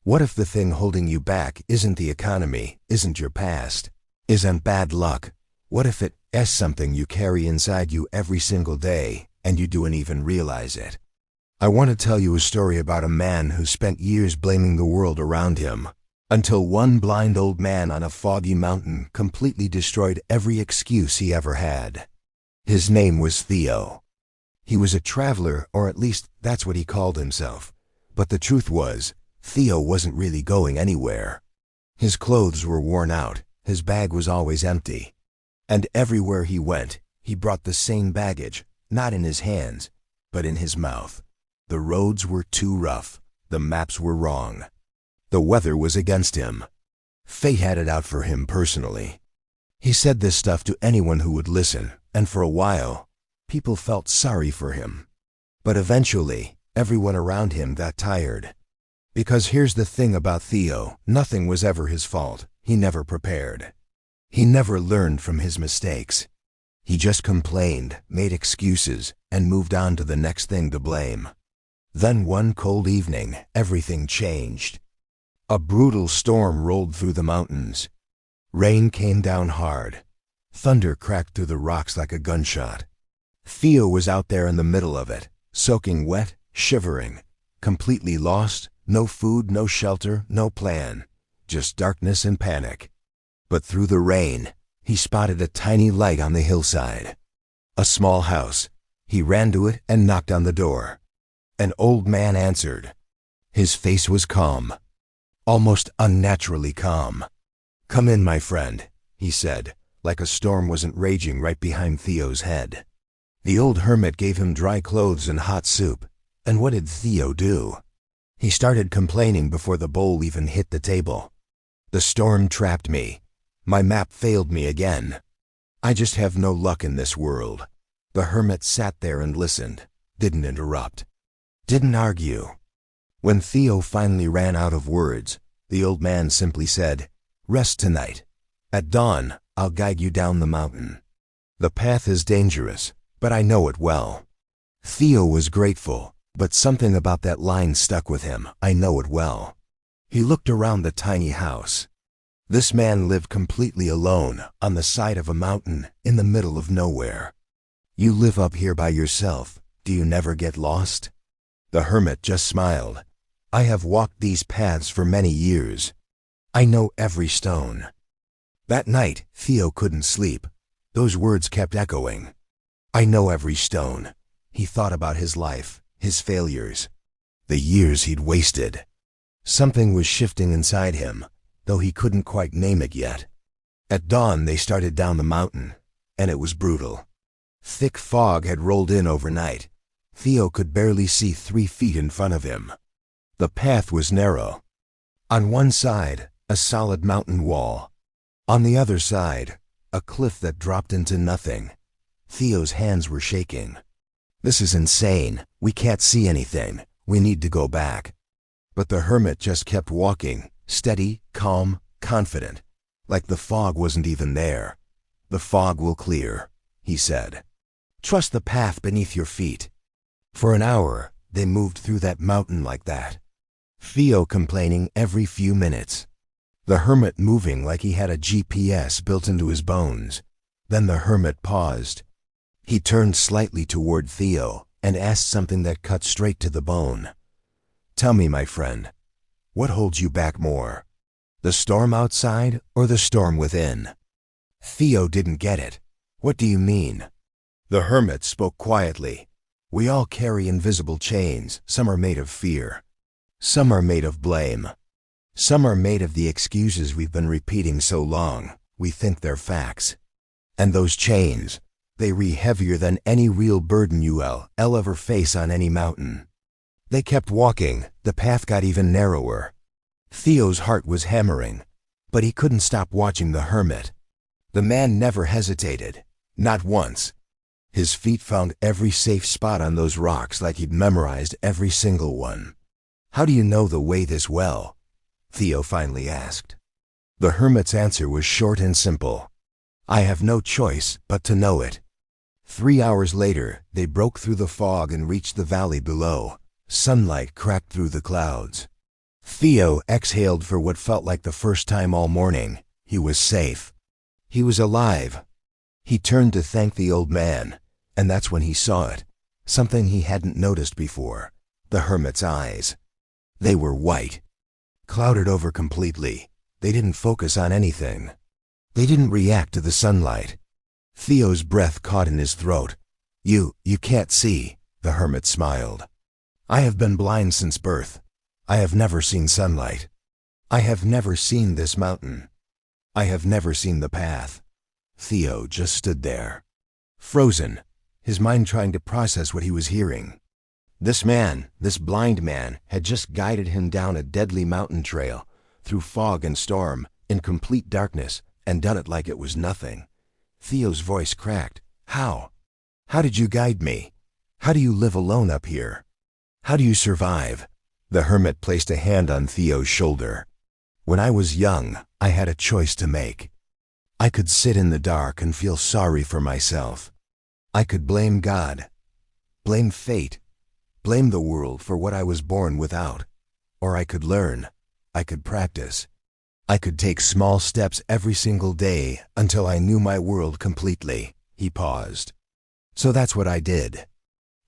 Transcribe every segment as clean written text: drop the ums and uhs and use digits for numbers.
What if the thing holding you back isn't the economy, isn't your past, isn't bad luck? What if it is something you carry inside you every single day, and you don't even realize it? I want to tell you a story about a man who spent years blaming the world around him, until one blind old man on a foggy mountain completely destroyed every excuse he ever had. His name was Theo. He was a traveler, or at least that's what he called himself. But the truth was, Theo wasn't really going anywhere. His clothes were worn out, his bag was always empty. And everywhere he went, he brought the same baggage, not in his hands, but in his mouth. The roads were too rough, the maps were wrong. The weather was against him. Fate had it out for him personally. He said this stuff to anyone who would listen, and for a while, people felt sorry for him. But eventually, everyone around him got tired. Because here's the thing about Theo, nothing was ever his fault. He never prepared. He never learned from his mistakes. He just complained, made excuses, and moved on to the next thing to blame. Then one cold evening, everything changed. A brutal storm rolled through the mountains. Rain came down hard. Thunder cracked through the rocks like a gunshot. Theo was out there in the middle of it, soaking wet, shivering, completely lost, no food, no shelter, no plan, just darkness and panic. But through the rain, he spotted a tiny light on the hillside. A small house. He ran to it and knocked on the door. An old man answered. His face was calm, almost unnaturally calm. "Come in, my friend," he said, like a storm wasn't raging right behind Theo's head. The old hermit gave him dry clothes and hot soup. And what did Theo do? He started complaining before the bowl even hit the table. "The storm trapped me. My map failed me again. I just have no luck in this world." The hermit sat there and listened, didn't interrupt, didn't argue. When Theo finally ran out of words, the old man simply said, "Rest tonight. At dawn, I'll guide you down the mountain. The path is dangerous, but I know it well." Theo was grateful, but something about that line stuck with him. "I know it well." He looked around the tiny house. This man lived completely alone, on the side of a mountain, in the middle of nowhere. "You live up here by yourself. Do you never get lost?" The hermit just smiled. "I have walked these paths for many years. I know every stone." That night, Theo couldn't sleep. Those words kept echoing. "I know every stone." He thought about his life, his failures, the years he'd wasted. Something was shifting inside him, though he couldn't quite name it yet. At dawn, they started down the mountain, and it was brutal. Thick fog had rolled in overnight. Theo could barely see 3 feet in front of him. The path was narrow. On one side, a solid mountain wall. On the other side, a cliff that dropped into nothing. Theo's hands were shaking. "This is insane. We can't see anything. We need to go back." But the hermit just kept walking, steady, calm, confident, like the fog wasn't even there. "The fog will clear," he said. "Trust the path beneath your feet." For an hour, they moved through that mountain like that. Theo complaining every few minutes. The hermit moving like he had a GPS built into his bones. Then the hermit paused. He turned slightly toward Theo and asked something that cut straight to the bone. "Tell me, my friend, what holds you back more? The storm outside or the storm within?" Theo didn't get it. "What do you mean?" The hermit spoke quietly. "We all carry invisible chains. Some are made of fear. Some are made of blame. Some are made of the excuses we've been repeating so long, we think they're facts. And those chains, they weigh heavier than any real burden you'll ever face on any mountain." They kept walking. The path got even narrower. Theo's heart was hammering, but he couldn't stop watching the hermit. The man never hesitated, not once. His feet found every safe spot on those rocks like he'd memorized every single one. "How do you know the way this well?" Theo finally asked. The hermit's answer was short and simple. "I have no choice but to know it." 3 hours later, they broke through the fog and reached the valley below. Sunlight cracked through the clouds. Theo exhaled for what felt like the first time all morning. He was safe. He was alive. He turned to thank the old man, and that's when he saw it. Something he hadn't noticed before. The hermit's eyes. They were white. Clouded over completely. They didn't focus on anything. They didn't react to the sunlight. Theo's breath caught in his throat. You can't see," the hermit smiled. "I have been blind since birth. I have never seen sunlight. I have never seen this mountain. I have never seen the path." Theo just stood there, frozen, his mind trying to process what he was hearing. This man, this blind man, had just guided him down a deadly mountain trail, through fog and storm, in complete darkness, and done it like it was nothing. Theo's voice cracked. "How? How did you guide me? How do you live alone up here? How do you survive?" The hermit placed a hand on Theo's shoulder. "When I was young, I had a choice to make. I could sit in the dark and feel sorry for myself. I could blame God, blame fate, blame the world for what I was born without. Or I could learn, I could practice. I could take small steps every single day until I knew my world completely." He paused. "So that's what I did.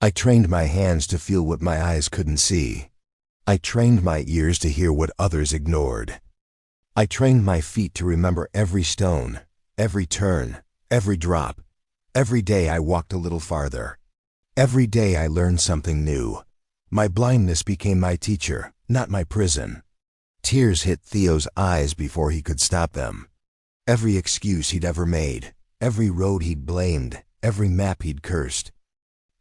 I trained my hands to feel what my eyes couldn't see. I trained my ears to hear what others ignored. I trained my feet to remember every stone, every turn, every drop. Every day I walked a little farther. Every day I learned something new. My blindness became my teacher, not my prison." Tears hit Theo's eyes before he could stop them. Every excuse he'd ever made, every road he'd blamed, every map he'd cursed,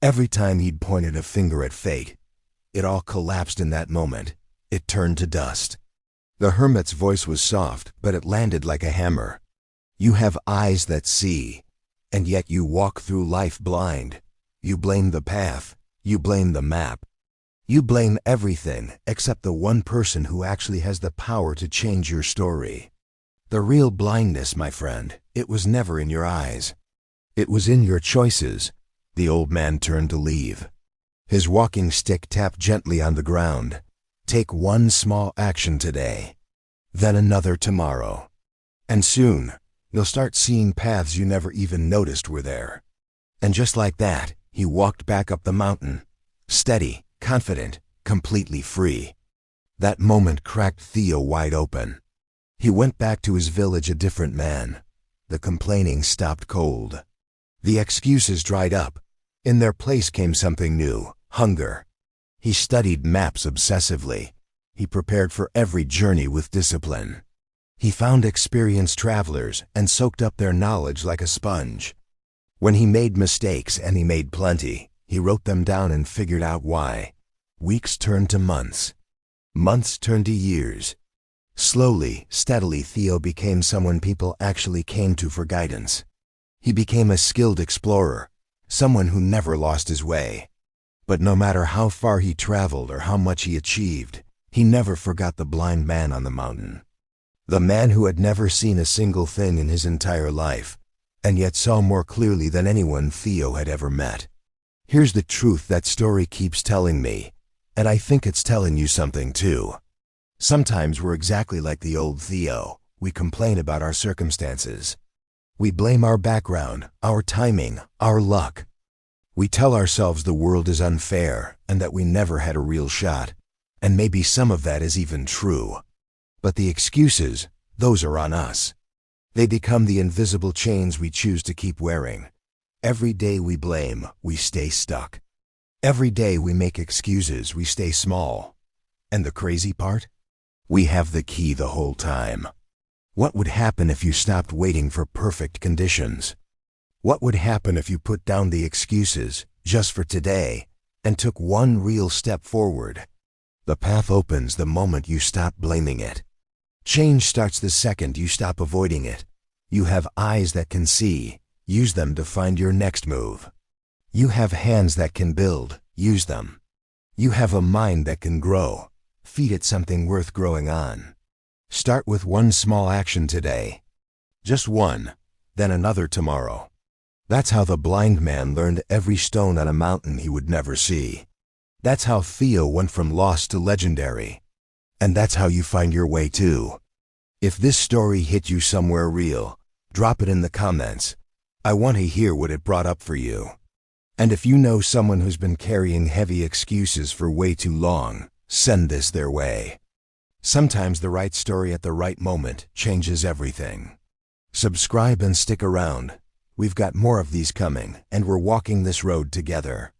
every time he'd pointed a finger at fate, it all collapsed in that moment. It turned to dust. The hermit's voice was soft, but it landed like a hammer. "You have eyes that see, and yet you walk through life blind. You blame the path. You blame the map. You blame everything except the one person who actually has the power to change your story. The real blindness, my friend, it was never in your eyes. It was in your choices." The old man turned to leave. His walking stick tapped gently on the ground. "Take one small action today, then another tomorrow. And soon, you'll start seeing paths you never even noticed were there." And just like that, he walked back up the mountain, steady, confident, completely free. That moment cracked Theo wide open. He went back to his village a different man. The complaining stopped cold. The excuses dried up. In their place came something new, hunger. He studied maps obsessively. He prepared for every journey with discipline. He found experienced travelers and soaked up their knowledge like a sponge. When he made mistakes, and he made plenty, he wrote them down and figured out why. Weeks turned to months. Months turned to years. Slowly, steadily, Theo became someone people actually came to for guidance. He became a skilled explorer, someone who never lost his way. But no matter how far he traveled or how much he achieved, he never forgot the blind man on the mountain. The man who had never seen a single thing in his entire life, and yet saw more clearly than anyone Theo had ever met. Here's the truth that story keeps telling me, and I think it's telling you something too. Sometimes we're exactly like the old Theo. We complain about our circumstances. We blame our background, our timing, our luck. We tell ourselves the world is unfair and that we never had a real shot, and maybe some of that is even true. But the excuses, those are on us. They become the invisible chains we choose to keep wearing. Every day we blame, we stay stuck. Every day we make excuses, we stay small. And the crazy part? We have the key the whole time. What would happen if you stopped waiting for perfect conditions? What would happen if you put down the excuses, just for today, and took one real step forward? The path opens the moment you stop blaming it. Change starts the second you stop avoiding it. You have eyes that can see. Use them to find your next move. You have hands that can build. Use them. You have a mind that can grow. Feed it something worth growing on. Start with one small action today. Just one, then another tomorrow. That's how the blind man learned every stone on a mountain he would never see. That's how Theo went from lost to legendary. And that's how you find your way too. If this story hit you somewhere real, drop it in the comments. I want to hear what it brought up for you. And if you know someone who's been carrying heavy excuses for way too long, send this their way. Sometimes the right story at the right moment changes everything. Subscribe and stick around. We've got more of these coming, and we're walking this road together.